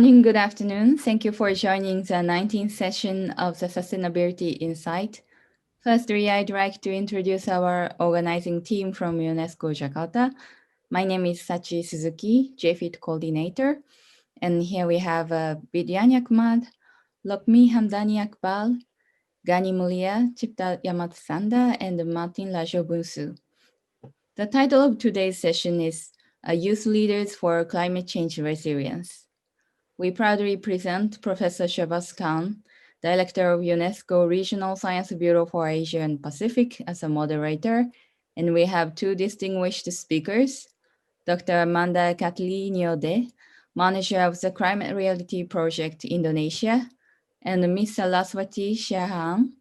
morning, good afternoon. Thank you for joining the 19th session of the Sustainability Insight. Firstly, I'd like to introduce our organizing team from UNESCO Jakarta. My name is Sachi Suzuki, JFIT coordinator. And here we have Bidyani Ahmad, Lokmi Hamdani Akbal, Gani Mulia, Chipta Yamatsanda, and Martin Lajobunsu. The title of today's session is Youth Leaders for Climate Change Resilience. We proudly present Professor Shahbaz Khan, Director of UNESCO Regional Science Bureau for Asia and Pacific as a moderator, and we have two distinguished speakers, Dr. Amanda Katili Niode, Manager of the Climate Reality Project Indonesia, and Ms. Saraswati Siahaan,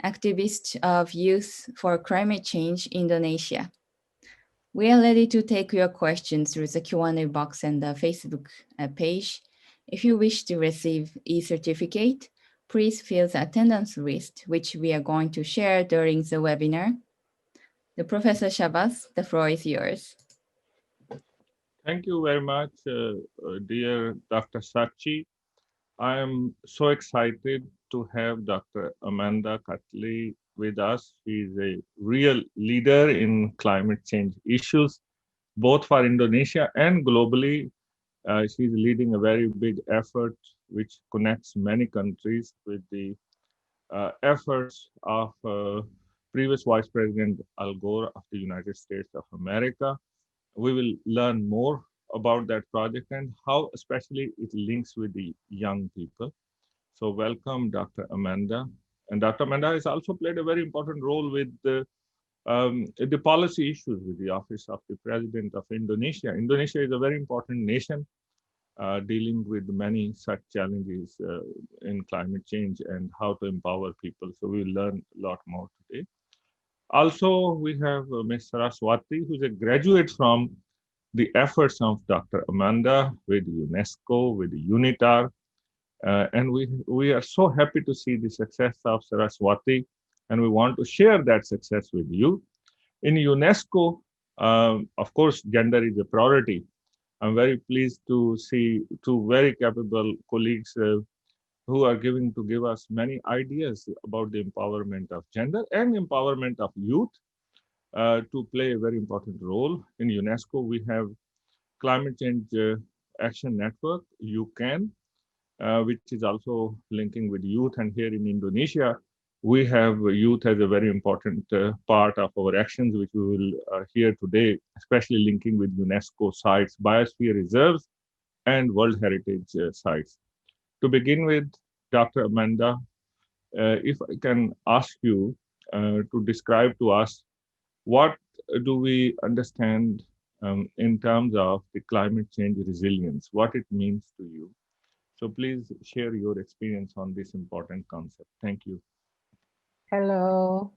Activist of Youth for Climate Change Indonesia. We are ready to take your questions through the Q&A box and the Facebook page. If you wish to receive e-certificate, please fill the attendance list, which we are going to share during the webinar. The Professor Shahbaz, the floor is yours. Thank you very much, dear Dr. Sachi. I am so excited to have Dr. Amanda Katili with us. She is a real leader in climate change issues, both for Indonesia and globally. She's leading a very big effort which connects many countries with the efforts of previous Vice President Al Gore of the United States of America. We will learn more about that project and how especially it links with the young people. So welcome, Dr. Amanda. And Dr. Amanda has also played a very important role with the policy issues with the Office of the President of Indonesia. Indonesia is a very important nation dealing with many such challenges in climate change and how to empower people. So we'll learn a lot more today. Also, we have Ms. Saraswati, who's a graduate from the efforts of Dr. Amanda with UNESCO, with UNITAR. And we are so happy to see the success of Saraswati, and we want to share that success with you. In UNESCO, of course, gender is a priority. I'm very pleased to see two very capable colleagues who are give us many ideas about the empowerment of gender and empowerment of youth to play a very important role. In UNESCO, we have Climate Change Action Network, UCAN, which is also linking with youth. And here in Indonesia, we have youth as a very important part of our actions, which we will hear today, especially linking with UNESCO sites, biosphere reserves, and World Heritage sites. To begin with, Dr. Amanda, if I can ask you to describe to us what do we understand in terms of the climate change resilience, what it means to you. So please share your experience on this important concept. Thank you. Hello.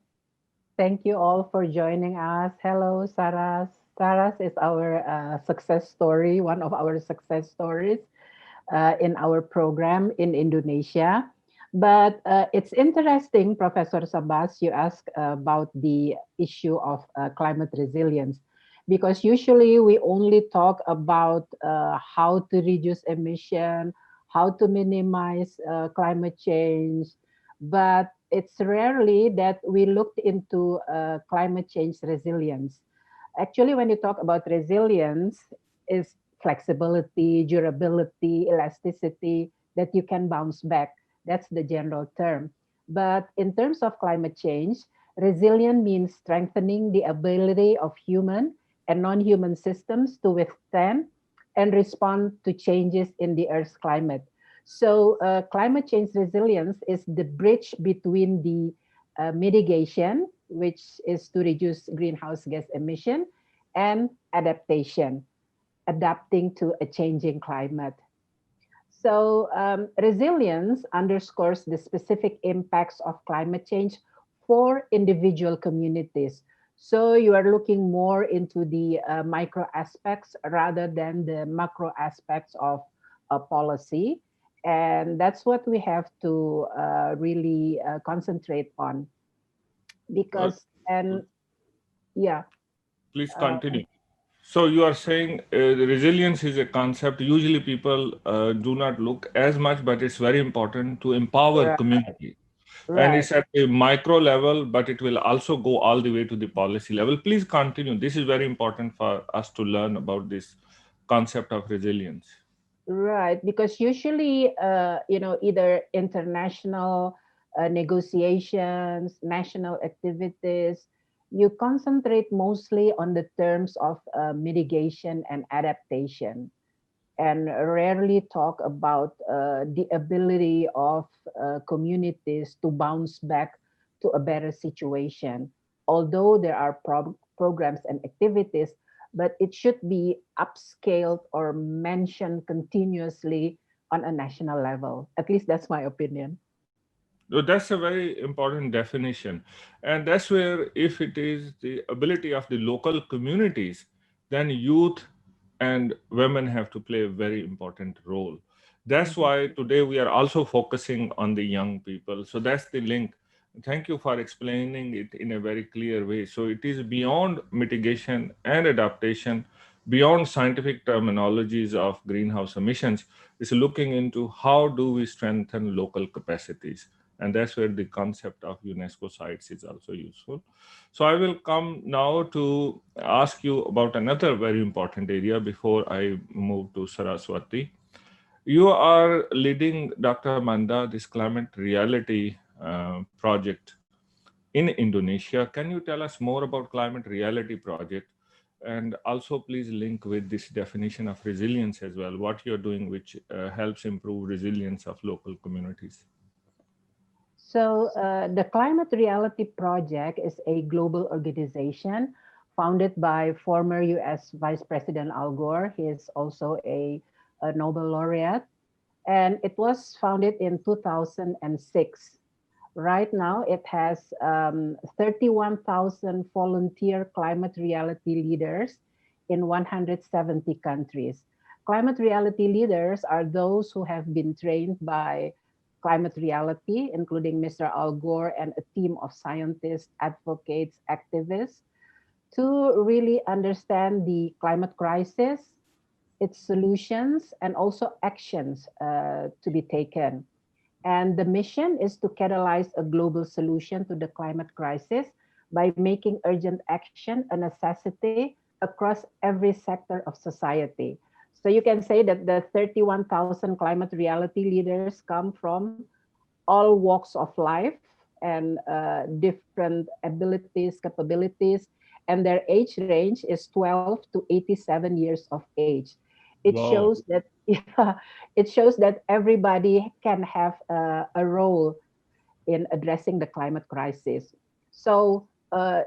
Thank you all for joining us. Hello, Saras. Saras is our success story, one of our success stories in our program in Indonesia. But it's interesting, Professor Shahbaz, you asked about the issue of climate resilience, because usually we only talk about how to reduce emission, how to minimize climate change, but it's rarely that we looked into climate change resilience. Actually, when you talk about resilience, is flexibility, durability, elasticity, that you can bounce back. That's the general term. But in terms of climate change, resilient means strengthening the ability of human and non-human systems to withstand and respond to changes in the Earth's climate. So climate change resilience is the bridge between the mitigation, which is to reduce greenhouse gas emission, and adaptation, adapting to a changing climate. So resilience underscores the specific impacts of climate change for individual communities. So you are looking more into the micro aspects rather than the macro aspects of a policy. And that's what we have to really concentrate on. Because, and yeah. Please continue. So you are saying the resilience is a concept. Usually people do not look as much, but it's very important to empower Right, community. And right. it's at a micro level, but it will also go all the way to the policy level. Please continue. This is very important for us to learn about this concept of resilience. Right, because usually, either international negotiations, national activities, you concentrate mostly on the terms of mitigation and adaptation, and rarely talk about the ability of communities to bounce back to a better situation. Although there are programs and activities, but it should be upscaled or mentioned continuously on a national level. At least that's my opinion. So that's a very important definition. And that's where, if it is the ability of the local communities, then youth and women have to play a very important role. That's Mhm. why today we are also focusing on the young people. So that's the link. Thank you for explaining it in a very clear way. So it is beyond mitigation and adaptation, beyond scientific terminologies of greenhouse emissions. It's looking into how do we strengthen local capacities, and that's where the concept of UNESCO sites is also useful. So I will come now to ask you about another very important area before I move to Saraswati. You are leading, Dr. Manda, this climate reality project in Indonesia. Can you tell us more about climate reality project? And also please link with this definition of resilience as well, what you're doing which helps improve resilience of local communities. So, the Climate Reality Project is a global organization founded by former US Vice President Al Gore. He is also a Nobel laureate, and it was founded in 2006. Right now, it has 31,000 volunteer climate reality leaders in 170 countries. Climate reality leaders are those who have been trained by climate reality, including Mr. Al Gore and a team of scientists, advocates, activists, to really understand the climate crisis, its solutions, and also actions to be taken. And the mission is to catalyze a global solution to the climate crisis by making urgent action a necessity across every sector of society. So you can say that the 31,000 climate reality leaders come from all walks of life and different abilities, capabilities, and their age range is 12 to 87 years of age. It Wow. shows that yeah, it shows that everybody can have a role in addressing the climate crisis. So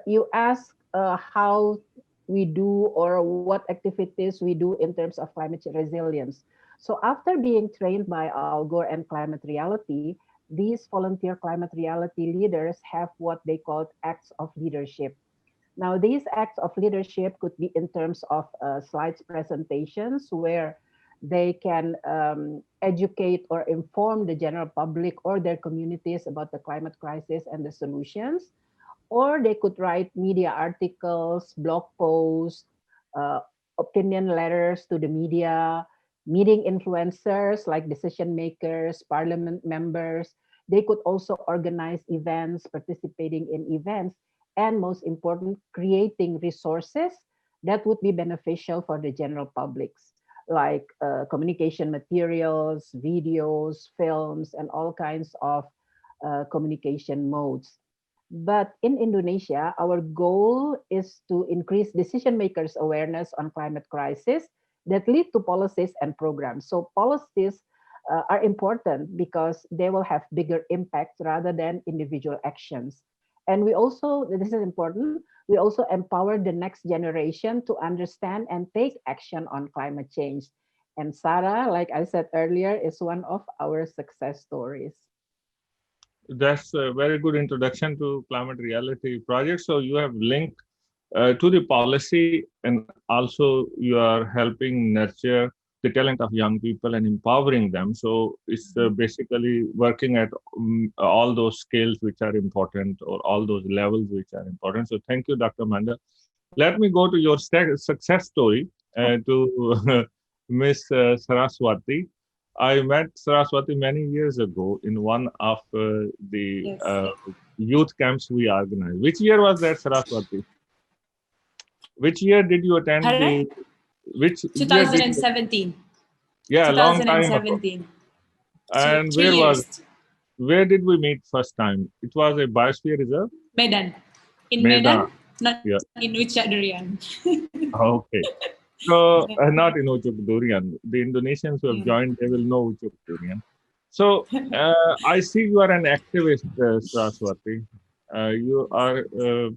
you ask how we do or what activities we do in terms of climate resilience. So after being trained by Al Gore and Climate Reality, these volunteer climate reality leaders have what they call acts of leadership. Now, these acts of leadership could be in terms of slides presentations where they can educate or inform the general public or their communities about the climate crisis and the solutions. Or they could write media articles, blog posts, uh, opinion letters to the media, meeting influencers like decision makers, parliament members. They could also organize events, participating in events, and most important, creating resources that would be beneficial for the general publics, like communication materials, videos, films, and all kinds of communication modes. But in Indonesia, our goal is to increase decision makers' awareness on climate crisis that lead to policies and programs. So policies are important because they will have bigger impact rather than individual actions. And we also, this is important, we also empower the next generation to understand and take action on climate change. And Sarah, like I said earlier, is one of our success stories. That's a very good introduction to climate reality project. So you have linked to the policy, and also you are helping nurture the talent of young people and empowering them. So it's basically working at all those scales which are important, or all those levels which are important. So thank you, Dr. Manda. Let me go to your success story to Miss Saraswati. I met Saraswati many years ago in one of the Yes. youth camps we organized. Which year was that, Saraswati? Which year did you attend the? Pardon? Which year did you? 2017. Yeah, a long time ago. 2017. And 3 years. where did we meet first time? It was a biosphere reserve. Medan. In Medan. Medan, not Yeah. in Ucak Durian. Okay. So not in Ucuk Durian. The Indonesians who have Mm. joined, they will know Ucuk Durian. So I see you are an activist, Saraswati. You are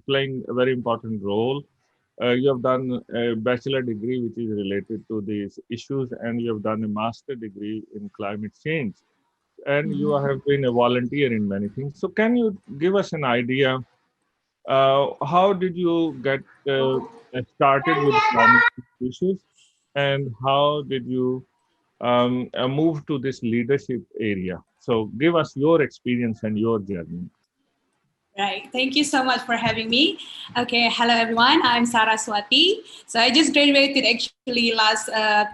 playing a very important role. You have done a bachelor degree which is related to these issues, and you have done a master degree in climate change. And you have been a volunteer in many things. So can you give us an idea? How did you get started with climate issues, and how did you move to this leadership area? So, give us your experience and your journey. Right. Thank you so much for having me. Okay. Hello, everyone. I'm Saraswati. So I just graduated actually last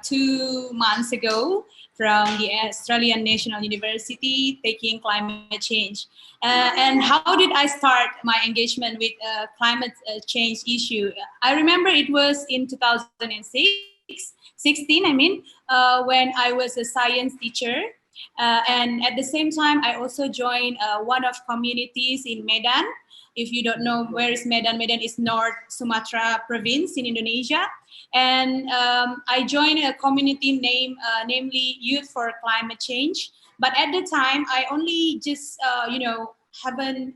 2 months ago from the Australian National University taking climate change. And how did I start my engagement with climate change issue? I remember it was in 2016, when I was a science teacher. And at the same time, I also joined one of communities in Medan. If you don't know where is Medan, Medan is North Sumatra province in Indonesia. And I joined a community namely Youth for Climate Change. But at the time, I only just, hadn't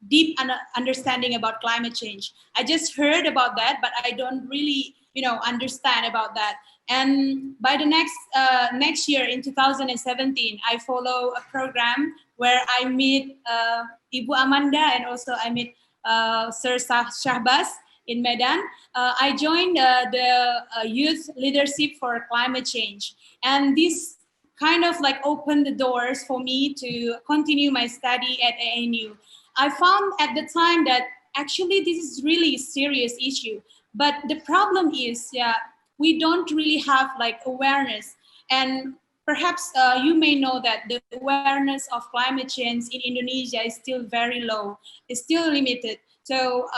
deep understanding about climate change. I just heard about that, but I don't really, understand about that. And by the next year in 2017, I follow a program where I meet Ibu Amanda, and also I meet Sir Shahbaz in Medan. I joined the Youth Leadership for Climate Change, and this kind of like opened the doors for me to continue my study at ANU. I found at the time that actually this is really a serious issue, but the problem is, yeah, we don't really have like awareness. And perhaps you may know that the awareness of climate change in Indonesia is still very low, it's still limited. So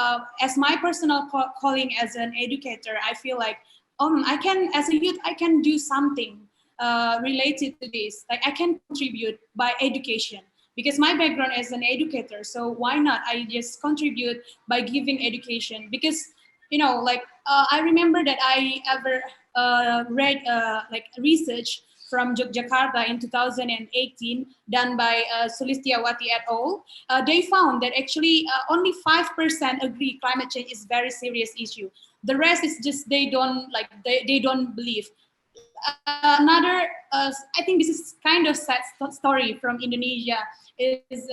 as my personal calling as an educator, I feel like I can, as a youth, I can do something related to this. Like I can contribute by education, because my background as an educator. So why not I just contribute by giving education? Because I remember that I ever read like research from Jakarta in 2018 done by Sulistiawati et al. They found that actually only 5% agree climate change is very serious issue. The rest is just they don't believe. Another, I think this is kind of sad story from Indonesia, is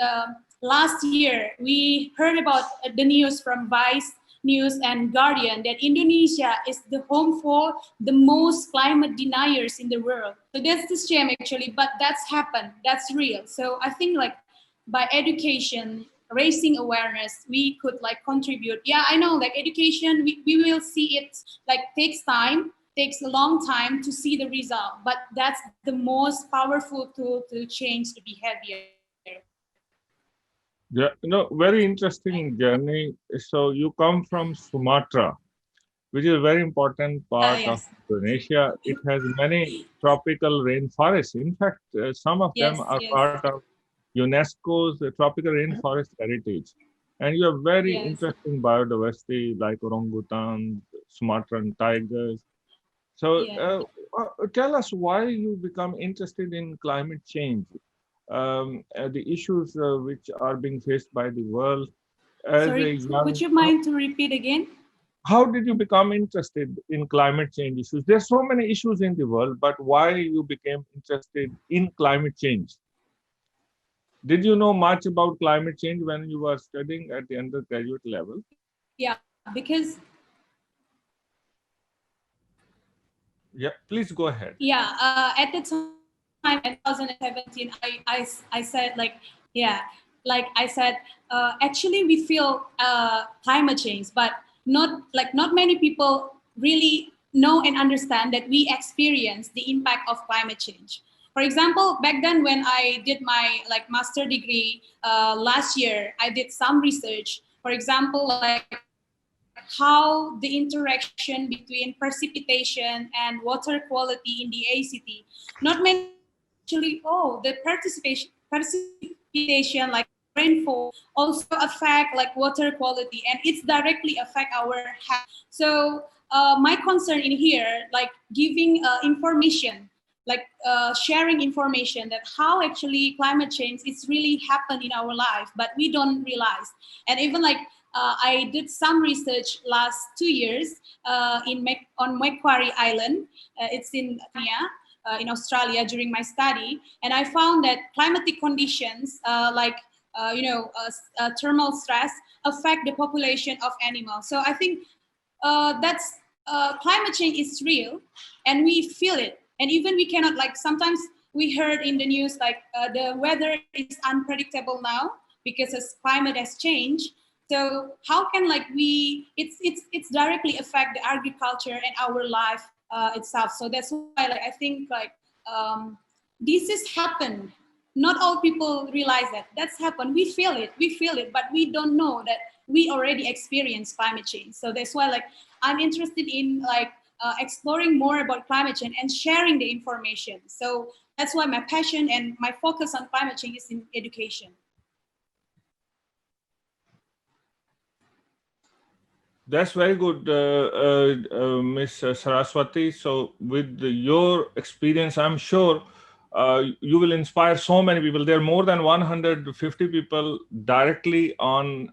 last year we heard about the news from Vice News and Guardian that Indonesia is the home for the most climate deniers in the world. So that's the shame actually, but that's happened, that's real. So I think like by education, raising awareness, we could like contribute. Yeah, I know like education, we will see it like takes a long time to see the result, but that's the most powerful tool to change the behavior. Yeah, very interesting journey. So you come from Sumatra, which is a very important part of Yes. Indonesia. It has many tropical rainforests. In fact, some of them are Yes. part of UNESCO's tropical rainforest heritage. And you have very Yes. interesting biodiversity like orangutan, Sumatran tigers. So Yeah. tell us why you become interested in climate change, the issues which are being faced by the world as a Sorry, would young. you mind to repeat again? How did you become interested in climate change issues? There's so many issues in the world, but why you became interested in climate change? Did you know much about climate change when you were studying at the undergraduate level? Yeah, because Please go ahead. at the time in 2017, I said like, yeah, like I said, actually we feel climate change, but not many people really know and understand that we experience the impact of climate change. For example, back then when I did my master degree last year, I did some research. For example, how the interaction between precipitation and water quality in the ACT. Not many actually, the precipitation like rainfall also affect like water quality, and it's directly affect our health. So my concern in here, like giving information, sharing information that how actually climate change is really happened in our life, but we don't realize. And even I did some research last 2 years on Macquarie Island. It's in Kenya, in Australia during my study, and I found that climatic conditions thermal stress affect the population of animals. So I think that's climate change is real, and we feel it. And even we cannot sometimes we heard in the news the weather is unpredictable now because as climate has changed. So how can it's directly affect the agriculture and our life itself. So that's why I think this has happened. Not all people realize that that's happened. We feel it, but we don't know that we already experienced climate change. So that's why I'm interested in exploring more about climate change and sharing the information. So that's why my passion and my focus on climate change is in education. That's very good, Ms. Saraswati. So with your experience, I'm sure you will inspire so many people. There are more than 150 people directly on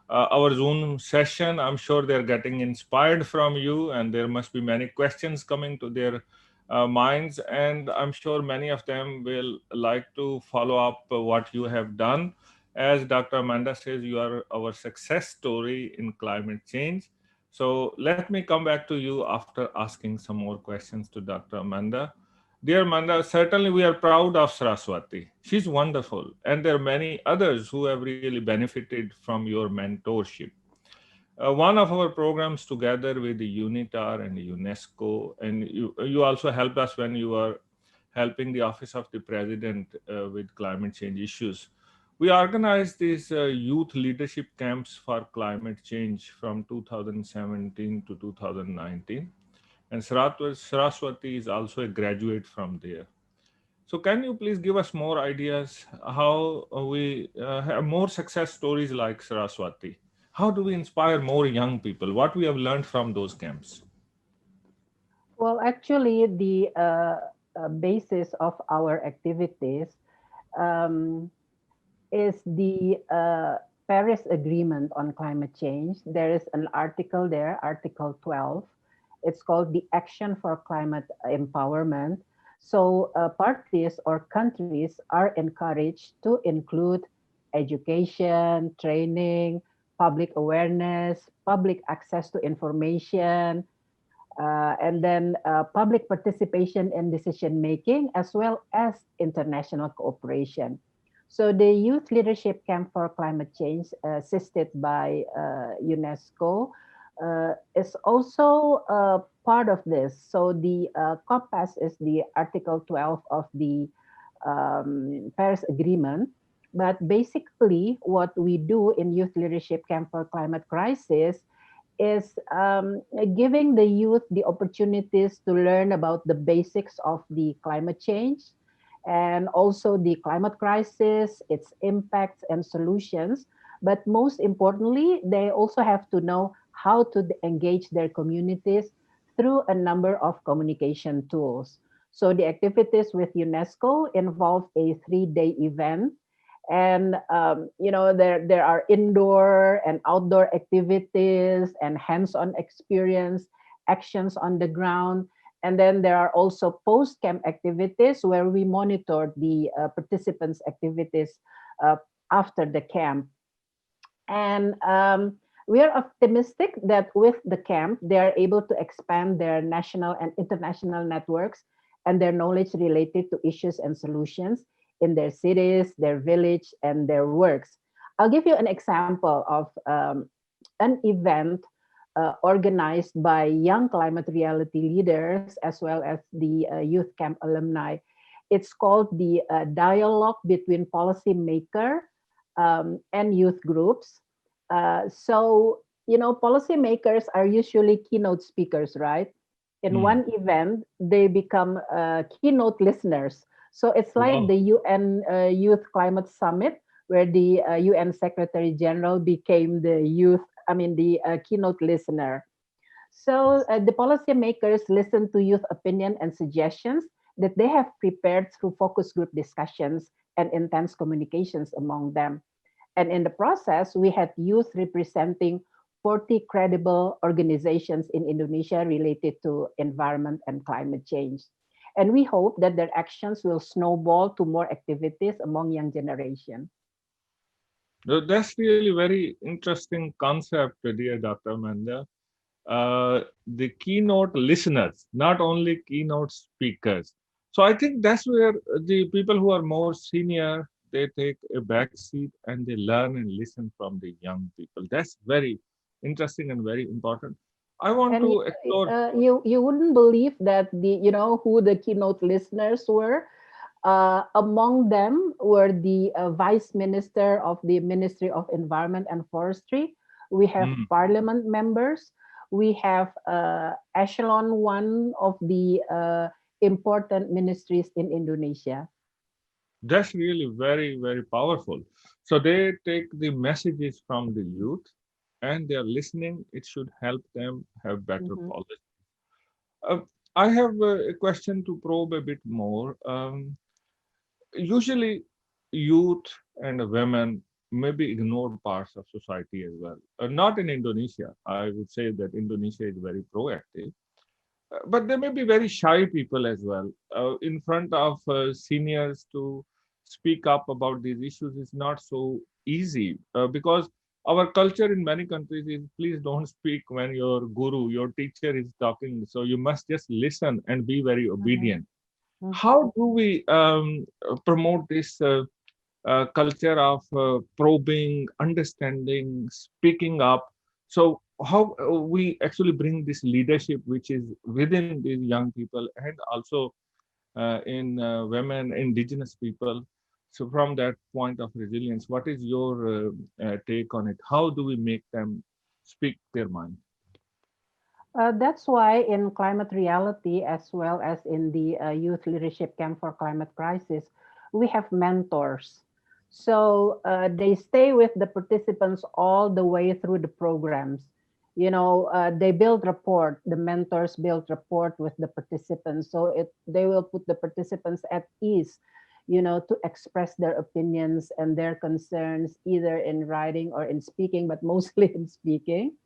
our Zoom session. I'm sure they're getting inspired from you, and there must be many questions coming to their minds. And I'm sure many of them will like to follow up what you have done. As Dr. Amanda says, you are our success story in climate change. So let me come back to you after asking some more questions to Dr. Amanda. Dear Amanda, certainly we are proud of Saraswati. She's wonderful. And there are many others who have really benefited from your mentorship. One of our programs together with the UNITAR and UNESCO, and you also helped us when you were helping the Office of the President with climate change issues. We organized these youth leadership camps for climate change from 2017 to 2019. And Saraswati is also a graduate from there. So can you please give us more ideas how we have more success stories like Saraswati? How do we inspire more young people? What we have learned from those camps? Well, actually, the basis of our activities is the Paris Agreement on Climate Change. There is an article there, Article 12. It's called the Action for Climate Empowerment. So parties or countries are encouraged to include education, training, public awareness, public access to information, and then public participation in decision making, as well as international cooperation. So the Youth Leadership Camp for Climate Change, assisted by UNESCO, is also part of this. So the COPPAS is the Article 12 of the Paris Agreement. But basically, what we do in Youth Leadership Camp for Climate Crisis is giving the youth the opportunities to learn about the basics of the climate change and also the climate crisis, its impacts and solutions. But most importantly, they also have to know how to engage their communities through a number of communication tools. So the activities with UNESCO involve a 3-day event. And there are indoor and outdoor activities and hands-on experience, actions on the ground. And then there are also post-camp activities where we monitor the participants' activities after the camp. And we are optimistic that with the camp, they are able to expand their national and international networks and their knowledge related to issues and solutions in their cities, their village, and their works. I'll give you an example of an event organized by young climate reality leaders as well as the youth camp alumni. It's called the Dialogue Between Policymaker and Youth Groups. So, you know, policymakers are usually keynote speakers, right? In one event, they become keynote listeners. So it's like Wow. the UN Youth Climate Summit, where the UN Secretary General became the the keynote listener. So the policymakers listen to youth opinion and suggestions that they have prepared through focus group discussions and intense communications among them. And in the process, we had youth representing 40 credible organizations in Indonesia related to environment and climate change. And we hope that their actions will snowball to more activities among young generation. That's really very interesting concept, dear Dr. Amanda. The keynote listeners, not only keynote speakers. So I think that's where the people who are more senior, they take a back seat and they learn and listen from the young people. That's very interesting and very important. I want And to explore. you wouldn't believe that who the keynote listeners were. Among them were the Vice Minister of the Ministry of Environment and Forestry. We have Hmm, Parliament members. We have Echelon one of the important ministries in Indonesia. that's really very, very powerful. So they take the messages from the youth and they're listening. It should help them have better Mhm. policy. Uh, I have a question to probe a bit more. Usually, youth and women may be ignored parts of society as well. Not in Indonesia. I would say that Indonesia is very proactive, but there may be very shy people as well. In front of seniors to speak up about these issues is not so easy because our culture in many countries is please don't speak when your guru, your teacher is talking. So you must just listen and be very Mhm. obedient. Mhm. How do we promote this culture of probing, understanding, speaking up? So, how we actually bring this leadership, which is within these young people and also in women, indigenous people. So, from that point of resilience, what is your take on it? How do we make them speak their mind? That's why in climate reality, as well as in the youth leadership camp for climate crisis, we have mentors. So they stay with the participants all the way through the programs. They build rapport. The mentors build rapport with the participants, so they will put the participants at ease. To express their opinions and their concerns either in writing or in speaking, but mostly in speaking.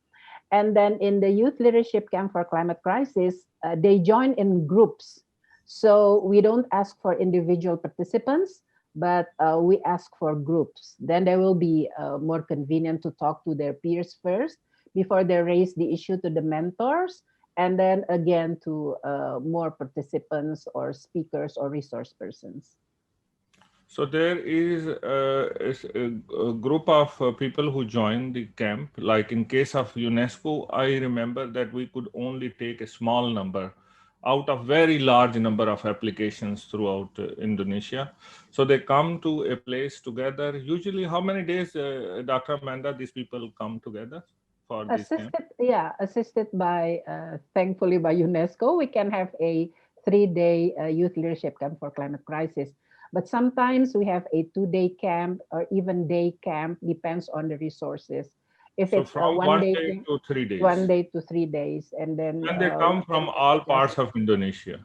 And then in the youth leadership camp for climate crisis, they join in groups. So we don't ask for individual participants, but we ask for groups. Then they will be more convenient to talk to their peers first before they raise the issue to the mentors, and then again to more participants or speakers or resource persons. So there is a group of people who join the camp. Like in case of UNESCO, I remember that we could only take a small number out of very large number of applications throughout Indonesia. So they come to a place together. Usually, how many days, Dr. Amanda, these people come together for this camp? Assisted by thankfully by UNESCO, we can have a 3-day youth leadership camp for climate crisis. But sometimes we have a 2-day camp or even day camp, depends on the resources. If So it's a from one one day day camp, to three one days, day to 3 days, and then and they we come from can all adjust parts it. of Indonesia.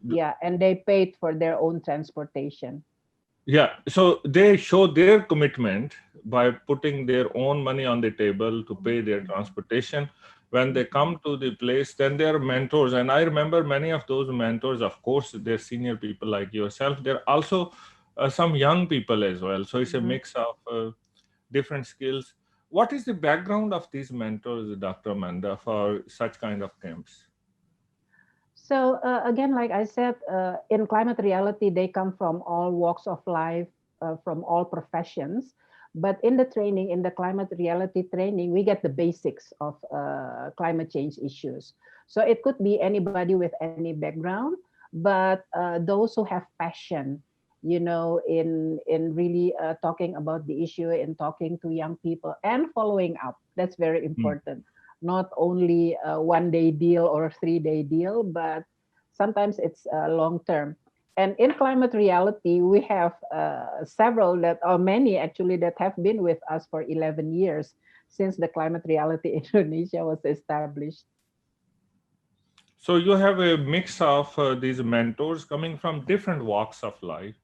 Yeah, and they paid for their own transportation. Yeah, so they show their commitment by putting their own money on the table to pay their transportation. When they Mhm. come to the place, then they are mentors. And I remember many of those mentors, of course, they're senior people like yourself. They're also some young people as well. So it's a Mhm. mix of different skills. What is the background of these mentors, Dr. Amanda, for such kind of camps? So again, like I said, in climate reality, they come from all walks of life, from all professions. But in the training, in the climate reality training, we get the basics of climate change issues. So it could be anybody with any background, but those who have passion, you know, in really talking about the issue, in talking to young people and following up. That's very important. Not only a 1-day deal or a 3-day deal, but sometimes it's long term. And in climate reality, we have several that, or many actually, that have been with us for 11 years since the climate reality Indonesia was established. So you have a mix of these mentors coming from different walks of life,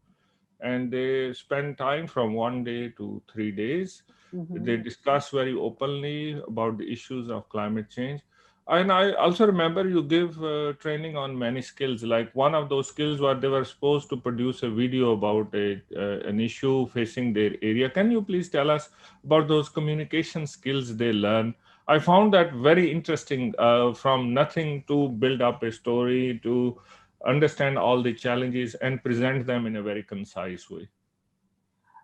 and they spend time from 1 day to 3 days. They discuss very openly about the issues of climate change. And I also remember you give training on many skills. Like one of those skills where they were supposed to produce a video about an issue facing their area. Can you please tell us about those communication skills they learn? I found that very interesting, from nothing to build up a story to understand all the challenges and present them in a very concise way.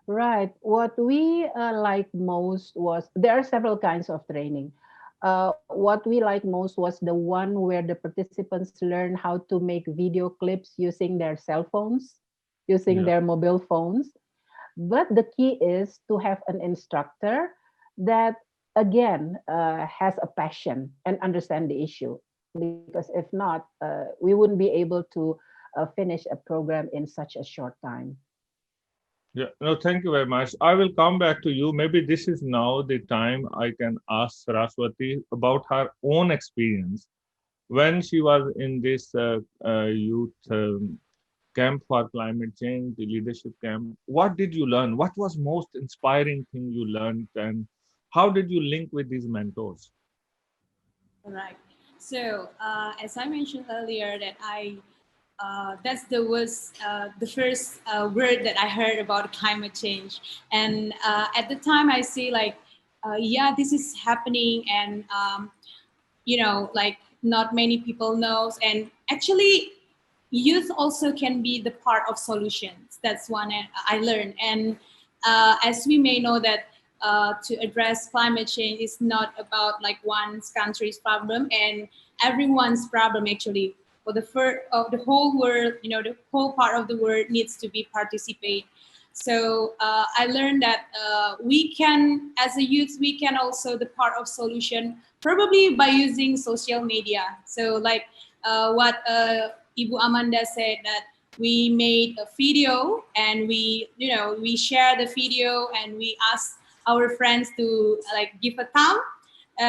Right. What we like most was, there are several kinds of training. What we like most was the one where the participants learn how to make video clips using their cell phones, using Yeah. their mobile phones. But the key is to have an instructor that, again, has a passion and understand the issue. Because if not, we wouldn't be able to finish a program in such a short time. Yeah, no, thank you very much. I will come back to you. Maybe this is now the time I can ask Saraswati about her own experience when she was in this youth camp for climate change, the leadership camp. What did you learn? What was most inspiring thing you learned, and how did you link with these mentors? All right. So as I mentioned earlier, that that's the first word that I heard about climate change, and at the time I see like, yeah, this is happening, and like not many people knows, and actually youth also can be the part of solutions. That's one I learned. And as we may know that to address climate change is not about like one country's problem and everyone's problem. Actually, for of the whole world, the whole part of the world needs to be participate. So I learned that we can, as a youth, we can also the part of solution, probably by using social media. So like what Ibu Amanda said, that we made a video and we share the video and we ask our friends to like give a thumb.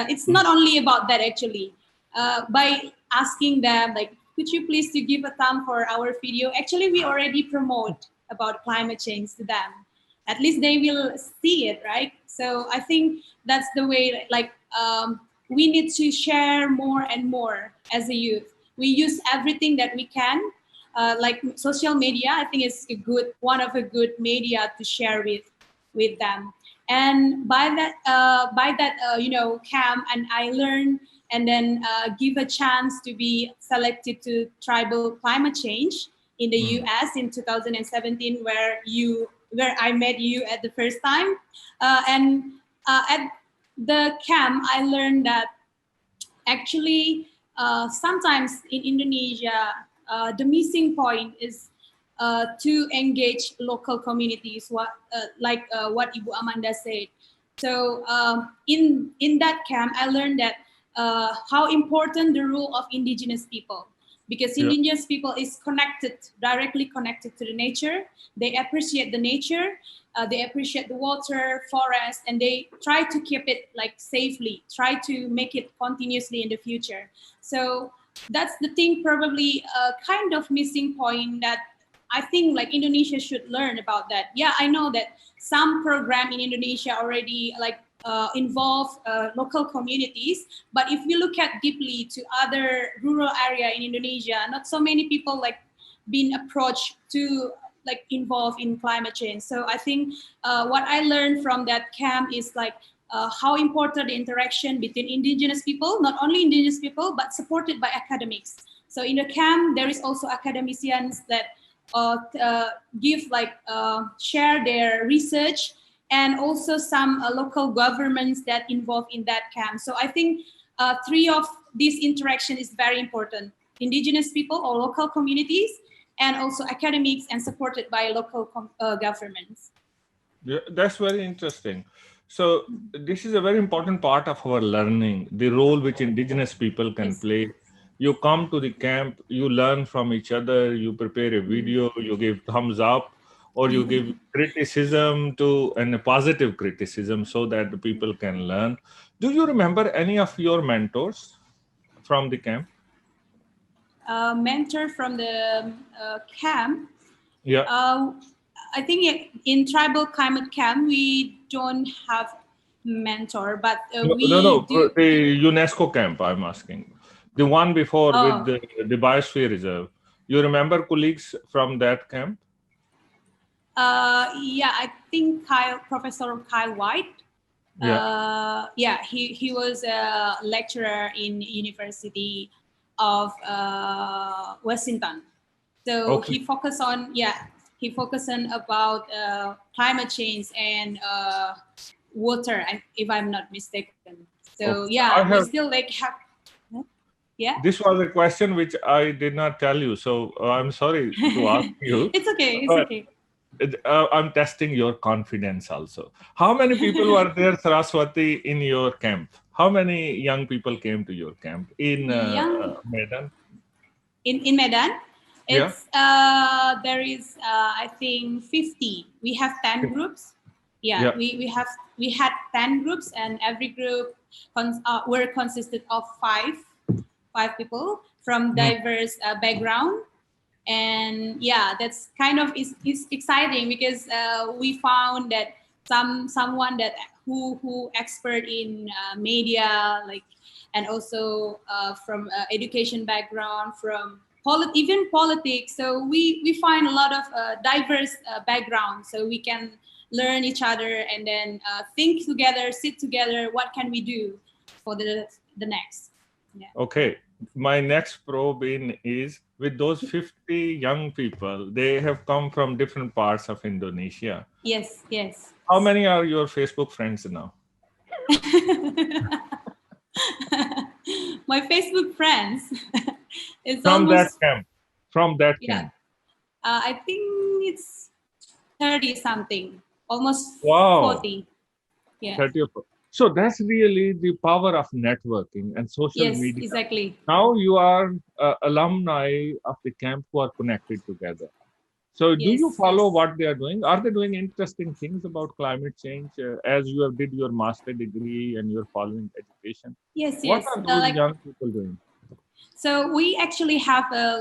It's not only about that actually. By asking them like, could you please to give a thumb for our video? Actually, we already promote about climate change to them. At least they will see it, right? So I think that's the way. Like we need to share more and more as a youth. We use everything that we can, like social media. I think it's one of a good media to share with them. And by that camp, and I learned and then give a chance to be selected to tribal climate change in the US in 2017, where I met you at the first time. And at the camp, I learned that actually sometimes in Indonesia, the missing point is to engage local communities, like what Ibu Amanda said. So in that camp, I learned that how important the role of indigenous people, because indigenous people is directly connected to the nature. They appreciate the nature, they appreciate the water, forest, and they try to keep it like safely, try to make it continuously in the future. So that's the thing, probably a kind of missing point that I think like Indonesia should learn about that. Yeah, I know that some program in Indonesia already like involve local communities, but if we look at deeply to other rural area in Indonesia, not so many people like being approached to like involve in climate change. So I think what I learned from that camp is like how important the interaction between indigenous people, not only indigenous people, but supported by academics. So in the camp, there is also academicians that give like share their research and also some local governments that involved in that camp. So I think three of these interaction is very important: indigenous people or local communities, and also academics and supported by local governments. Yeah, that's very interesting. So this is a very important part of our learning, the role which indigenous people can Yes. play. You come to the camp, you learn from each other, you prepare a video, you give thumbs up, or you give criticism to and a positive criticism so that the people can learn. Do you remember any of your mentors from the camp? Mentor from the camp. Yeah. I think in tribal climate camp we don't have mentor, but No, we do. the UNESCO camp, I'm asking. The one before with Oh, the Biosphere Reserve. You remember colleagues from that camp? yeah, I think Professor Kyle White. Yeah. Yeah, he was a lecturer in University of Washington. So Okay. he focused on about climate change and water, if I'm not mistaken. So Okay. yeah, we still like have. Yeah. This was a question which I did not tell you, so I'm sorry to ask you. It's okay. It's But okay. I'm testing your confidence also. How many people were there, Saraswati, in your camp? How many young people came to your camp in Medan? In Medan, Yeah. it's there is I think 50. We have 10 groups. Yeah, Yeah. we had 10 groups, and every group were consisted of five people from diverse background. And yeah, that's kind of is exciting because we found that someone that who expert in media, like, and also from education background, from even politics. So we find a lot of diverse background, so we can learn each other and then think together, sit together. What can we do for the next? Yeah. Okay. My next probe in is with those 50 young people, they have come from different parts of Indonesia. Yes. How many are your Facebook friends now? My Facebook friends is From almost that camp. From that yeah. camp. I think it's 30 something, almost Wow. 40. Yeah. 30 of. So that's really the power of networking and social Yes, media. exactly. Now you are alumni of the camp who are connected together. So do you follow what they are doing? Are they doing interesting things about climate change as you have did your master degree and you're following education? Yes. What are those Like, young people doing? so we actually have a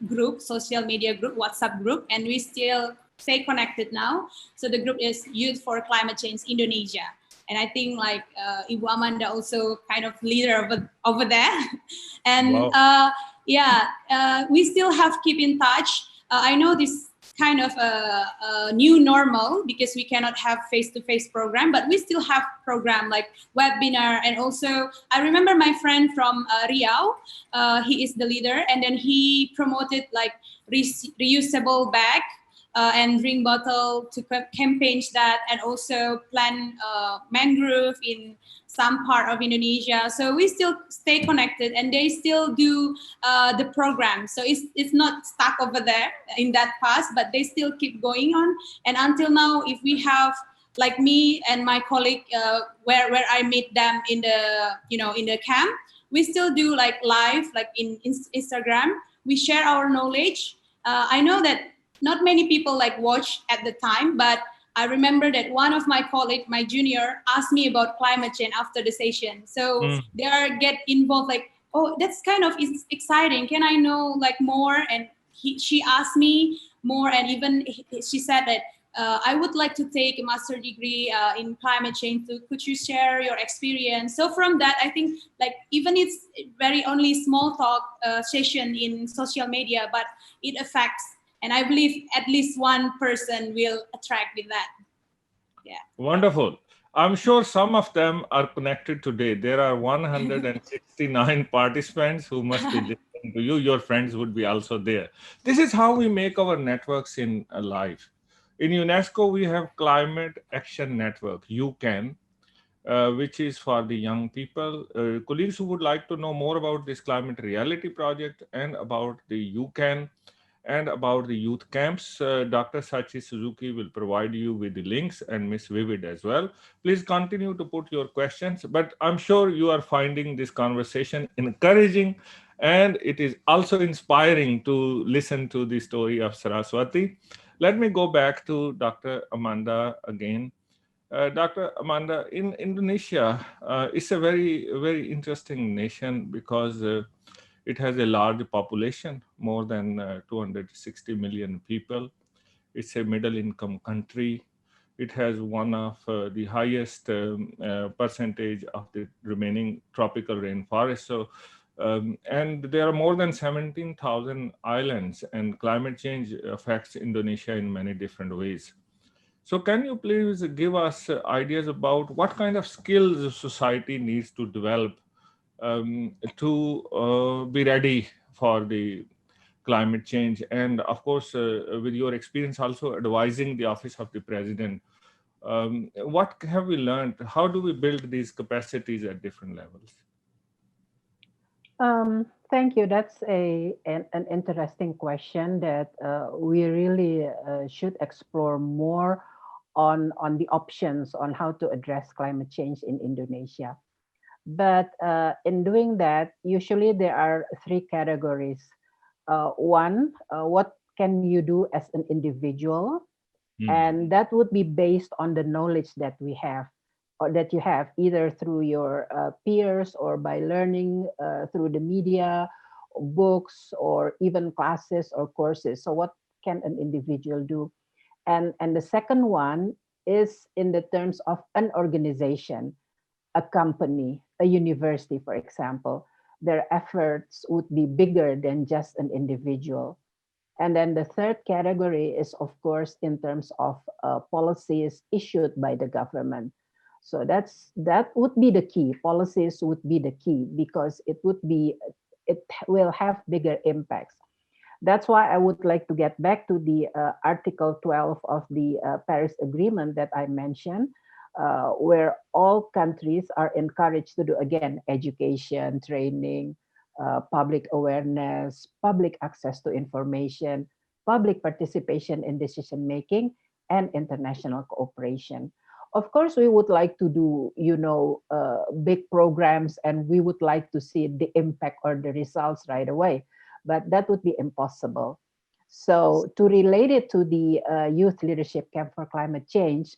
group, social media group, WhatsApp group, and we still stay connected now. So the group is Youth for Climate Change Indonesia. And I think Ibu Amanda also kind of leader over there. And wow. We still have keep in touch. I know this kind of a new normal because we cannot have face-to-face program, but we still have program like webinar. And also I remember my friend from Riau, he is the leader, and then he promoted like reusable bag and drink bottle to campaign that, and also plant mangrove in some part of Indonesia. So we still stay connected, and they still do the program. So it's not stuck over there in that past, but they still keep going on. And until now, if we have like me and my colleague, where I meet them in the in the camp, we still do like live, like in Instagram. We share our knowledge. I know that not many people like watch at the time, but I remember that one of my colleagues, my junior, asked me about climate change after the session. So they are get involved, like, oh, that's kind of exciting. Can I know like more? And she asked me more, and even she said that I would like to take a master degree in climate change. So could you share your experience? So from that, I think like even it's very only small talk session in social media, but it affects. And I believe at least one person will attract with that. Yeah. Wonderful. I'm sure some of them are connected today. There are 169 participants who must be listening to you. Your friends would be also there. This is how we make our networks in life. In UNESCO, we have Climate Action Network, UCAN, which is for the young people. Colleagues who would like to know more about this Climate Reality Project and about the UCAN and about the youth camps, Dr. Sachi Suzuki will provide you with the links, and Miss Vivid as well. Please continue to put your questions, but I'm sure you are finding this conversation encouraging, and it is also inspiring to listen to the story of Saraswati. Let me go back to Dr. Amanda again. Dr. Amanda, in Indonesia, it's a very, very interesting nation because it has a large population, more than 260 million people. It's a middle income country. It has one of the highest percentage of the remaining tropical rainforest. So, and there are more than 17,000 islands, and climate change affects Indonesia in many different ways. So can you please give us ideas about what kind of skills society needs to develop to be ready for the climate change? And of course, with your experience also advising the Office of the President, what have we learned? How do we build these capacities at different levels? Thank you. That's an interesting question that we really should explore more on the options on how to address climate change in Indonesia. But in doing that, usually there are three categories. One, what can you do as an individual? Hmm. And that would be based on the knowledge that we have or that you have either through your peers or by learning through the media, books, or even classes or courses. So what can an individual do? And the second one is in the terms of an organization, a company, a university, for example. Their efforts would be bigger than just an individual. And then the third category is, of course, in terms of policies issued by the government. So that would be the key. Policies would be the key because it will have bigger impacts. That's why I would like to get back to the Article 12 of the Paris Agreement that I mentioned, where all countries are encouraged to do, again, education, training, public awareness, public access to information, public participation in decision making, and international cooperation. Of course, we would like to do, big programs, and we would like to see the impact or the results right away, but that would be impossible. So to relate it to the Youth Leadership Camp for Climate Change,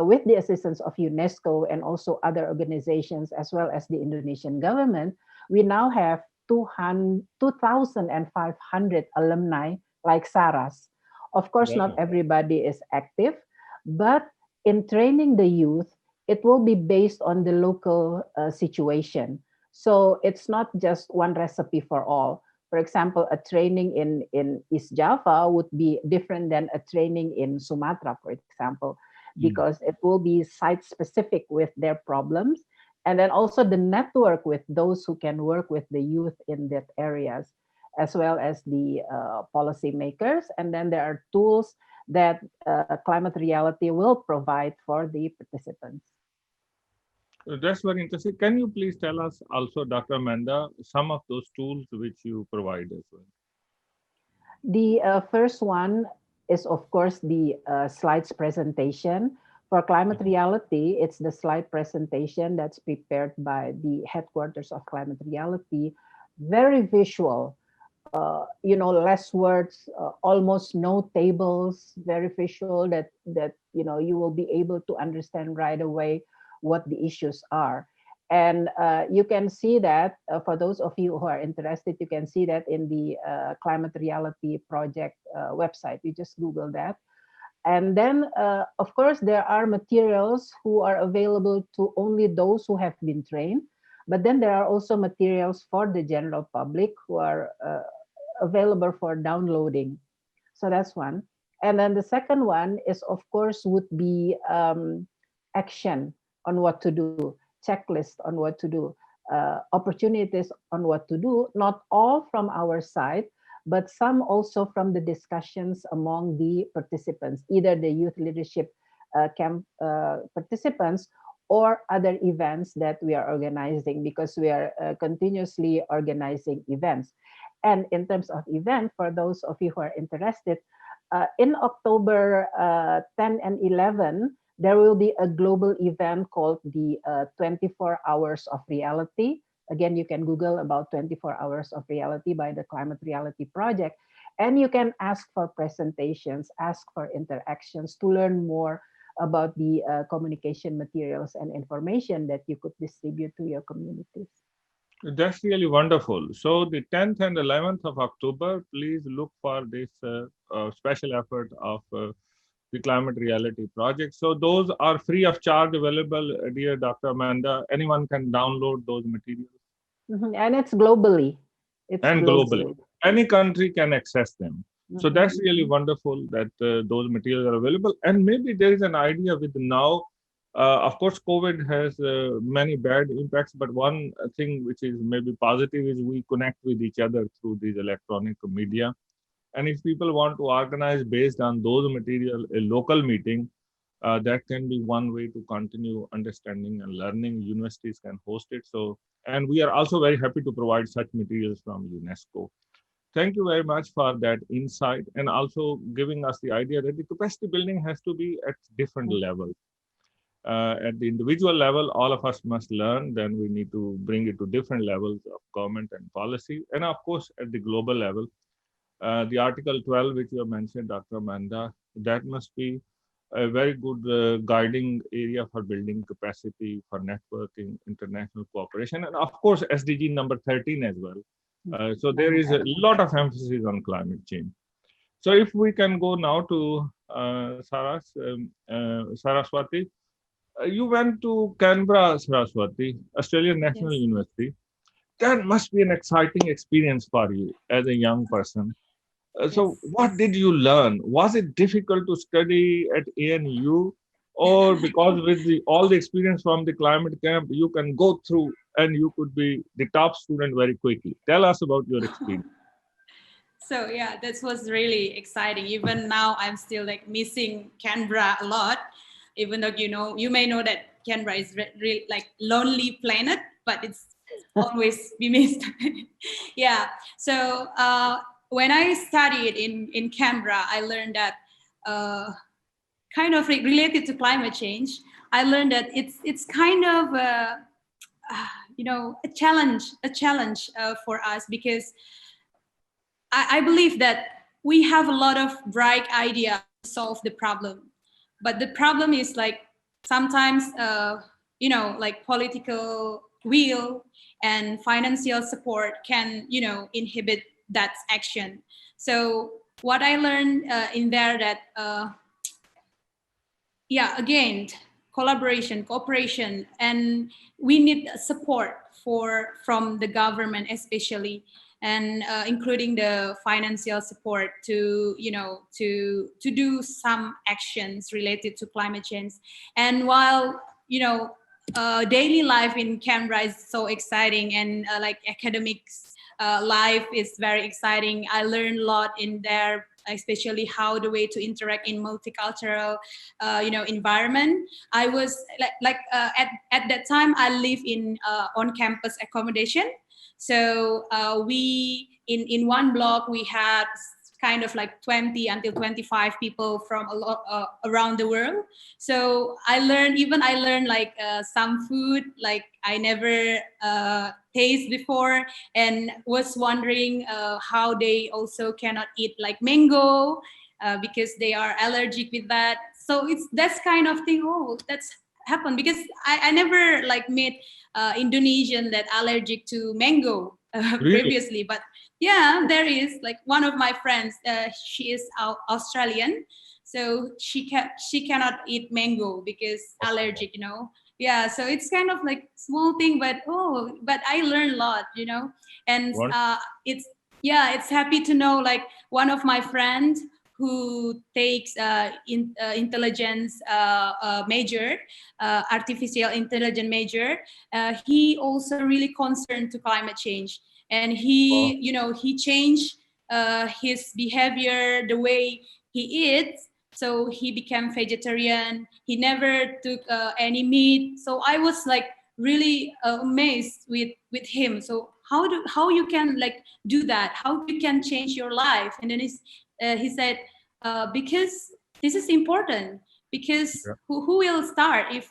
with the assistance of UNESCO and also other organizations, as well as the Indonesian government, we now have 2,500 alumni like Saras. Of course, not Wow. everybody is active, but in training the youth, it will be based on the local situation. So it's not just one recipe for all. For example, a training in East Java would be different than a training in Sumatra, for example, Mm. because it will be site specific with their problems, and then also the network with those who can work with the youth in that areas, as well as the policy makers. And then there are tools that climate reality will provide for the participants. That's very interesting. Can you please tell us also, Dr. Amanda, some of those tools which you provide as well? The first one is, of course, the slides presentation. For climate reality, it's the slide presentation that's prepared by the headquarters of climate reality. Very visual, less words, almost no tables, very visual that you will be able to understand right away what the issues are. And you can see that for those of you who are interested, you can see that in the Climate Reality Project website. You just Google that. And then, of course, there are materials who are available to only those who have been trained. But then there are also materials for the general public who are available for downloading. So that's one. And then the second one is, of course, would be action on what to do, checklist on what to do, opportunities on what to do, not all from our side, but some also from the discussions among the participants, either the youth leadership camp participants or other events that we are organizing, because we are continuously organizing events. And in terms of event, for those of you who are interested, in October 10 and 11, there will be a global event called the 24 Hours of Reality. Again, you can Google about 24 Hours of Reality by the Climate Reality Project. And you can ask for presentations, ask for interactions to learn more about the communication materials and information that you could distribute to your communities. That's really wonderful. So the 10th and 11th of October, please look for this special effort of the Climate Reality Project. So those are free of charge, available, dear Dr. Amanda. Anyone can download those materials. And it's globally. Globally. Any country can access them. So that's really wonderful that those materials are available. And maybe there is an idea with now, of course, COVID has many bad impacts, but one thing which is maybe positive is we connect with each other through these electronic media. And if people want to organize based on those material, a local meeting, that can be one way to continue understanding and learning. Universities can host it. So, and we are also very happy to provide such materials from UNESCO. Thank you very much for that insight, and also giving us the idea that the capacity building has to be at different levels. At the individual level, all of us must learn. Then we need to bring it to different levels of government and policy. And of course, at the global level, the Article 12, which you have mentioned, Dr. Amanda, that must be a very good guiding area for building capacity, for networking, international cooperation, and of course, SDG number 13 as well. So there is a lot of emphasis on climate change. So if we can go now to Saraswati. You went to Canberra, Saraswati, Australian National University. That must be an exciting experience for you as a young person. So what did you learn? Was it difficult to study at ANU, or because with all the experience from the climate camp, you can go through and you could be the top student very quickly? Tell us about your experience. So yeah, this was really exciting. Even now, I'm still like missing Canberra a lot, even though you may know that Canberra is like lonely planet, but it's always be missed. Yeah. So when I studied in Canberra, I learned that kind of related to climate change. I learned that it's kind of a challenge for us, because I believe that we have a lot of bright ideas to solve the problem, but the problem is like sometimes like political will and financial support can inhibit that action. So what I learned in there that again, collaboration, cooperation, and we need support from the government especially, and including the financial support to to do some actions related to climate change. And while daily life in Canberra is so exciting, and like academics life is very exciting, I learned a lot in there, especially how the way to interact in multicultural environment. I was at that time I live in on campus accommodation. So we in one block we had kind of like 20 until 25 people from a lot around the world. So I learned like some food like I never taste before, and was wondering how they also cannot eat like mango because they are allergic with that. So that's kind of thing. Oh, that's happened because I never like met Indonesian that allergic to mango previously, but yeah, there is like one of my friends. She is Australian, so she cannot eat mango because allergic. Yeah, so it's kind of like small thing, but I learned a lot, and it's happy to know like one of my friends who takes intelligence major, artificial intelligence major. He also really concerned to climate change, and he changed his behavior, the way he eats. So he became vegetarian. He never took any meat. So I was like really amazed with him. So how you can like do that? How you can change your life? And then he said, because this is important. Because Yeah. who will start if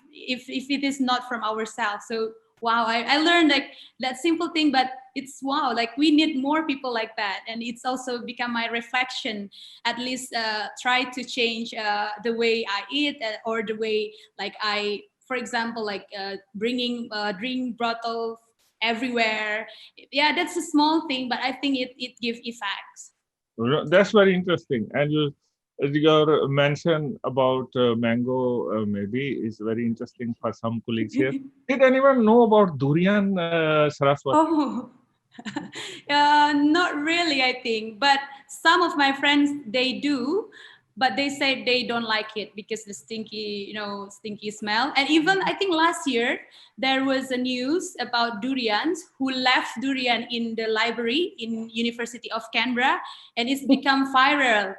it is not from ourselves? So wow, I learned like that simple thing, but it's wow, like we need more people like that. And it's also become my reflection, at least try to change the way I eat, or the way like I, for example, like bringing drink bottles everywhere. Yeah, that's a small thing, but I think it gives effects. That's very interesting. And your mention about mango maybe is very interesting for some colleagues here. Did anyone know about durian, Saraswati? Oh, not really, I think. But some of my friends, they do, but they say they don't like it because the stinky, stinky smell. And even I think last year there was a news about durians who left durian in the library in University of Canberra, and it's become viral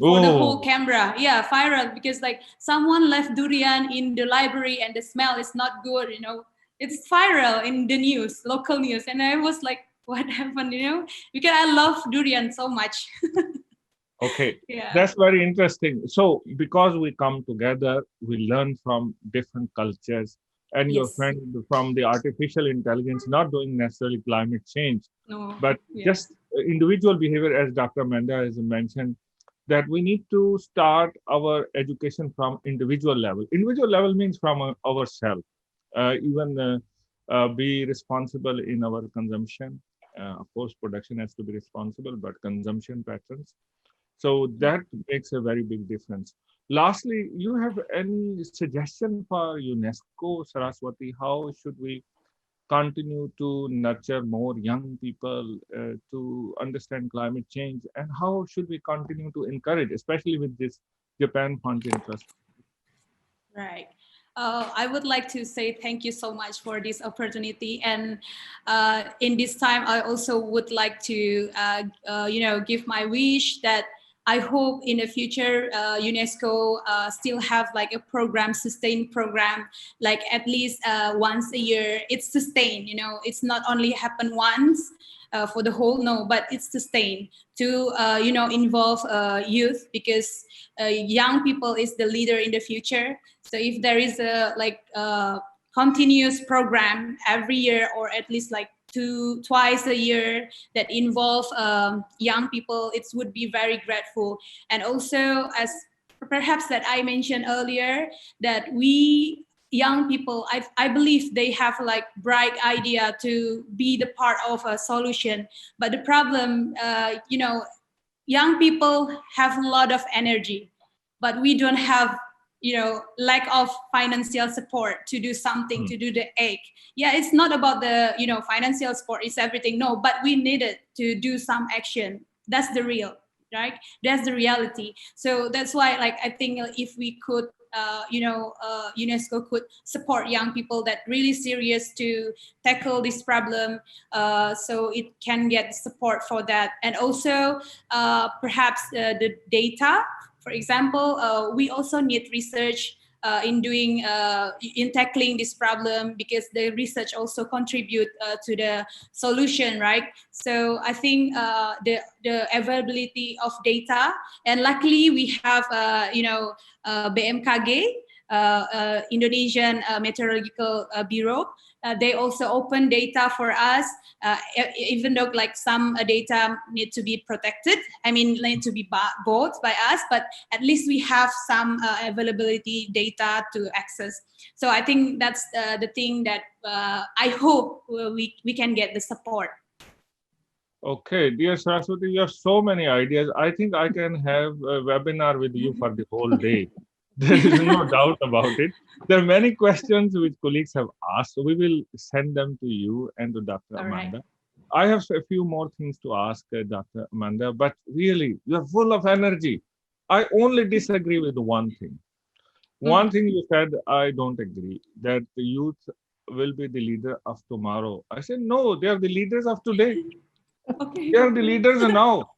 for the whole Oh, Canberra. Yeah, viral because like someone left durian in the library and the smell is not good. It's viral in the news, local news. And I was like, what happened? Because I love durian so much. okay. Yeah. That's very interesting. So, because we come together, we learn from different cultures. And your Yes. friend from the artificial intelligence, not doing necessarily climate change, No. but Yeah. just individual behavior, as Dr. Amanda has mentioned, that we need to start our education from individual level. Individual level means from ourselves. Even be responsible in our consumption. Of course, production has to be responsible, but consumption patterns. So that makes a very big difference. Lastly, you have any suggestion for UNESCO, Saraswati? How should we continue to nurture more young people to understand climate change, and how should we continue to encourage, especially with this Japan Fund interest? Right. I would like to say thank you so much for this opportunity. And in this time, I also would like to, give my wish that I hope in the future, UNESCO still have like a program, sustained program, like at least once a year. It's sustained, it's not only happen once for the whole, no, but it's sustained to, involve youth, because young people is the leader in the future. So if there is a continuous program every year, or at least like twice a year, that involve young people, it would be very grateful. And also, as perhaps that I mentioned earlier, that we young people, I believe they have like bright idea to be the part of a solution. But the problem, young people have a lot of energy, but we don't have, lack of financial support to do something, to do the egg. Yeah, it's not about the, financial support is everything. No, but we needed to do some action. That's the real, right? That's the reality. So that's why, like, I think if we could, UNESCO could support young people that really serious to tackle this problem, so it can get support for that. And also perhaps the data, for example, we also need research in tackling this problem, because the research also contribute to the solution, right? So I think the availability of data, and luckily we have BMKG, Indonesian Meteorological Bureau. They also open data for us, even though like some data need to be protected. I mean, need to be bought by us, but at least we have some availability data to access. So I think that's the thing that I hope we can get the support. Okay, dear Saraswati, you have so many ideas. I think I can have a webinar with you for the whole day. There is no doubt about it. There are many questions which colleagues have asked, so we will send them to you and to Dr. All Amanda. right. I have a few more things to ask Dr. Amanda, but really, you're full of energy. I only disagree with one thing. One thing you said, I don't agree, that the youth will be the leader of tomorrow. I said, no, they are the leaders of today. Okay. They are the leaders now.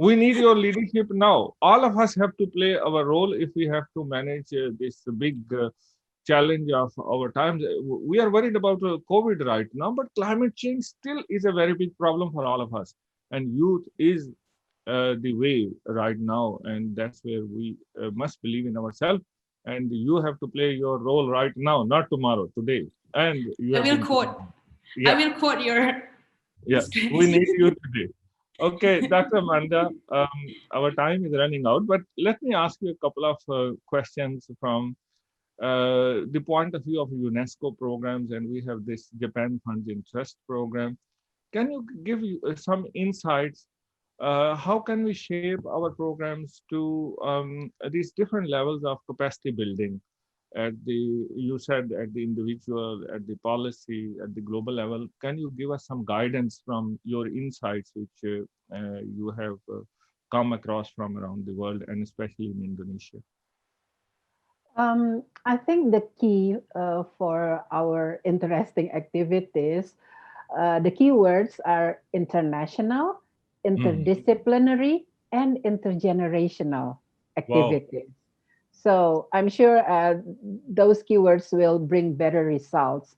We need your leadership now. All of us have to play our role if we have to manage this big challenge of our times. We are worried about COVID right now, but climate change still is a very big problem for all of us. And youth is the way right now, and that's where we must believe in ourselves. And you have to play your role right now, not tomorrow, today. And you I have will been, quote. yeah, I will quote your yeah. We strategy. need you today. Okay, Dr. Amanda, our time is running out, but let me ask you a couple of questions from the point of view of UNESCO programs, and we have this Japan Funds in Trust program. Can you give some insights? How can we shape our programs to these different levels of capacity building at the, you said at the individual, at the policy, at the global level? Can you give us some guidance from your insights, which you have come across from around the world and especially in Indonesia? I think the key for our interesting activities, the keywords are international, Mm. interdisciplinary, and intergenerational Wow. activities. So I'm sure those keywords will bring better results.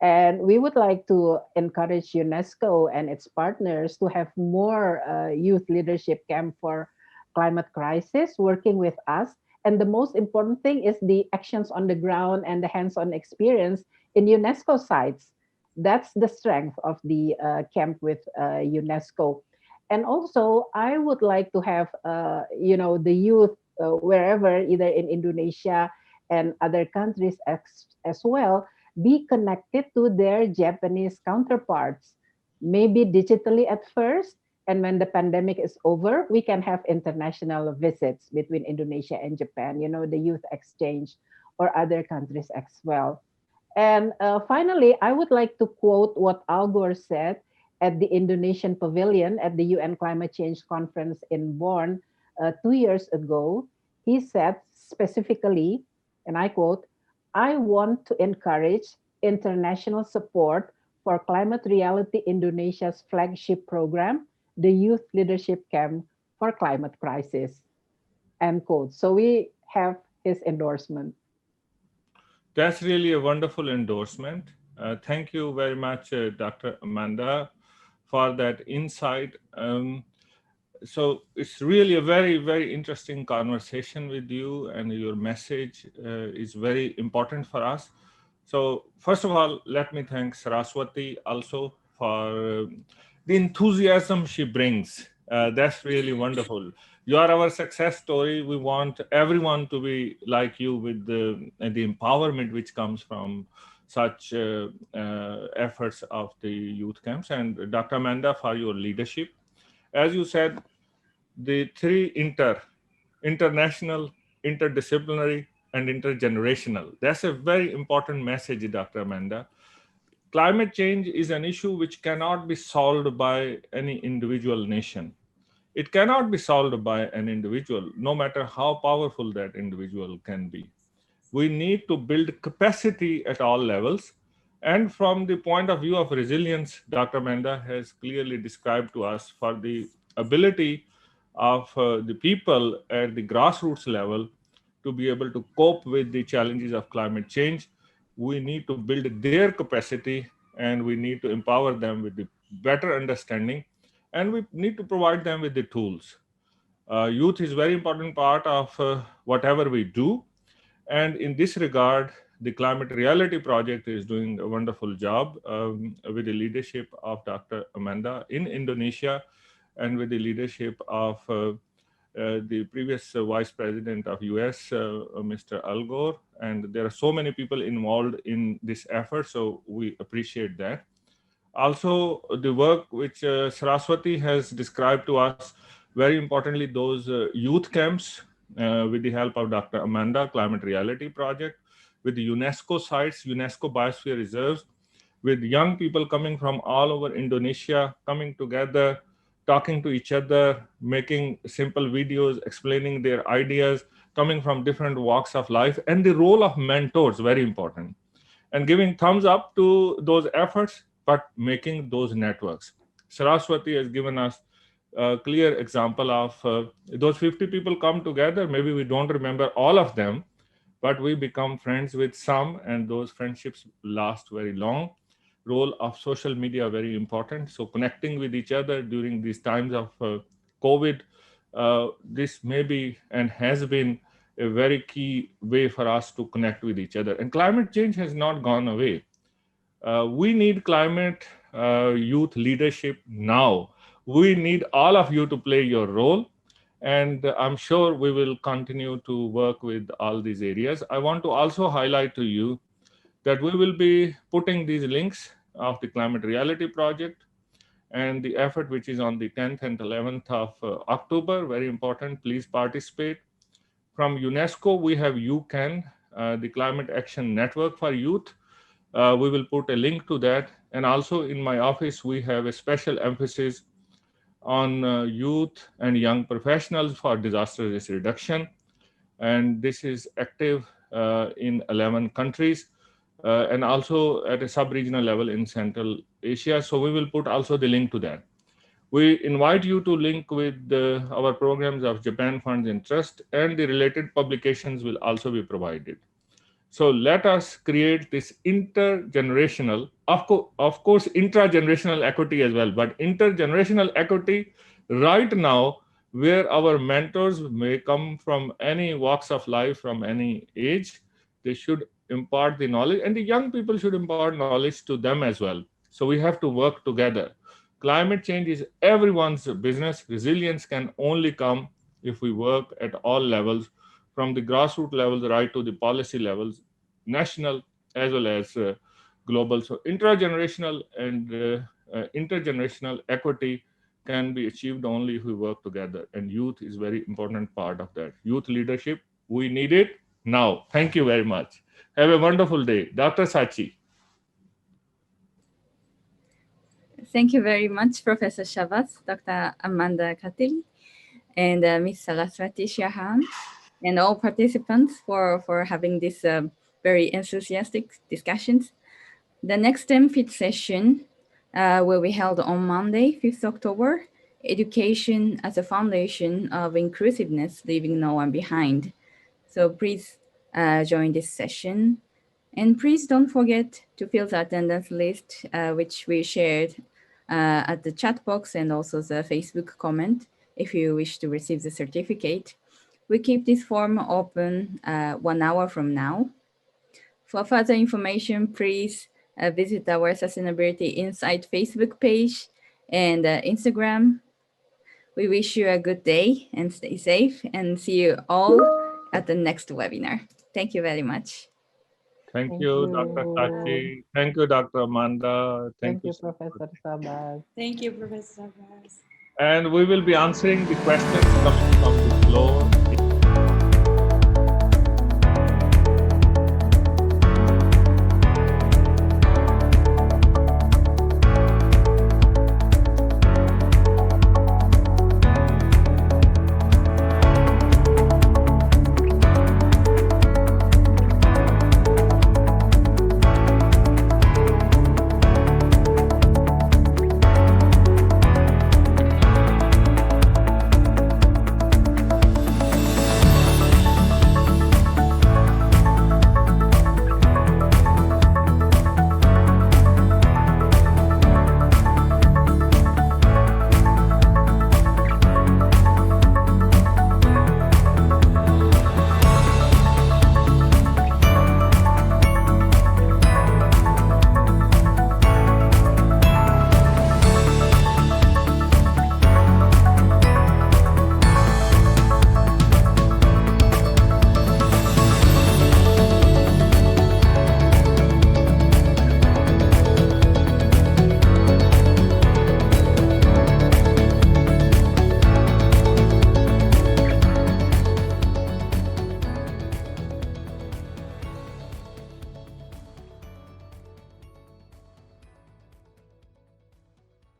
And we would like to encourage UNESCO and its partners to have more youth leadership camp for climate crisis working with us. And the most important thing is the actions on the ground and the hands-on experience in UNESCO sites. That's the strength of the camp with UNESCO. And also, I would like to have, the youth wherever, either in Indonesia and other countries as well, be connected to their Japanese counterparts, maybe digitally at first. And when the pandemic is over, we can have international visits between Indonesia and Japan, the youth exchange or other countries as well. And finally, I would like to quote what Al Gore said at the Indonesian Pavilion at the UN Climate Change Conference in Bonn 2 years ago. He said specifically, and I quote, "I want to encourage international support for Climate Reality Indonesia's flagship program, the Youth Leadership Camp for Climate Crisis." End quote. So we have his endorsement. That's really a wonderful endorsement. Thank you very much, Dr. Amanda, for that insight. So it's really a very, very interesting conversation with you, and your message is very important for us. So first of all, let me thank Saraswati also for the enthusiasm she brings. That's really wonderful. You are our success story. We want everyone to be like you with the empowerment which comes from such efforts of the youth camps. And Dr. Amanda, for your leadership. As you said, the three international, interdisciplinary, and intergenerational. That's a very important message, Dr. Amanda. Climate change is an issue which cannot be solved by any individual nation. It cannot be solved by an individual, no matter how powerful that individual can be. We need to build capacity at all levels. And from the point of view of resilience, Dr. Amanda has clearly described to us for the ability of the people at the grassroots level to be able to cope with the challenges of climate change. We need to build their capacity, and we need to empower them with the better understanding, and we need to provide them with the tools. Youth is a very important part of whatever we do. And in this regard, the Climate Reality Project is doing a wonderful job with the leadership of Dr. Amanda in Indonesia, and with the leadership of the previous Vice President of US, Mr. Al Gore. And there are so many people involved in this effort, so we appreciate that. Also, the work which Saraswati has described to us, very importantly, those youth camps with the help of Dr. Amanda, Climate Reality Project, with the UNESCO sites, UNESCO Biosphere Reserves, with young people coming from all over Indonesia, coming together, talking to each other, making simple videos, explaining their ideas, coming from different walks of life, and the role of mentors, very important. And giving thumbs up to those efforts, but making those networks. Saraswati has given us clear example of those 50 people come together. Maybe we don't remember all of them, but we become friends with some, and those friendships last very long. Role of social media very important. So connecting with each other during these times of COVID, this may be and has been a very key way for us to connect with each other. And climate change has not gone away. We need climate youth leadership now. We need all of you to play your role. And I'm sure we will continue to work with all these areas. I want to also highlight to you that we will be putting these links of the Climate Reality Project and the effort which is on the 10th and 11th of October. Very important. Please participate. From UNESCO, we have UCAN, the Climate Action Network for Youth. We will put a link to that. And also in my office, we have a special emphasis on youth and young professionals for disaster risk reduction. And this is active in 11 countries and also at a sub-regional level in Central Asia. So we will put also the link to that. We invite you to link with our programs of Japan Funds and Trust, and the related publications will also be provided. So let us create this intergenerational, of course, intragenerational equity as well, but intergenerational equity right now, where our mentors may come from any walks of life, from any age. They should impart the knowledge, and the young people should impart knowledge to them as well. So we have to work together. Climate change is everyone's business. Resilience can only come if we work at all levels, from the grassroots levels right to the policy levels, national as well as global. So intragenerational and intergenerational equity can be achieved only if we work together. And youth is very important part of that. Youth leadership, we need it now. Thank you very much. Have a wonderful day. Dr. Sachi. Thank you very much, Professor Shahbaz, Dr. Amanda Katili, and Ms. Saraswati Siahaan, and all participants for having this very enthusiastic discussions. The next JFIT session will be held on Monday, 5th October, Education as a Foundation of Inclusiveness, Leaving No One Behind. So please join this session. And please don't forget to fill the attendance list, which we shared at the chat box and also the Facebook comment if you wish to receive the certificate. We keep this form open 1 hour from now. For further information, please visit our Sustainability Insight Facebook page and Instagram. We wish you a good day and stay safe, and see you all at the next webinar. Thank you very much. Thank you, Dr. Sachi. Thank you, Dr. Amanda. Thank you, Professor Shahbaz. Thank you, Professor Shahbaz. And we will be answering the questions coming from the floor.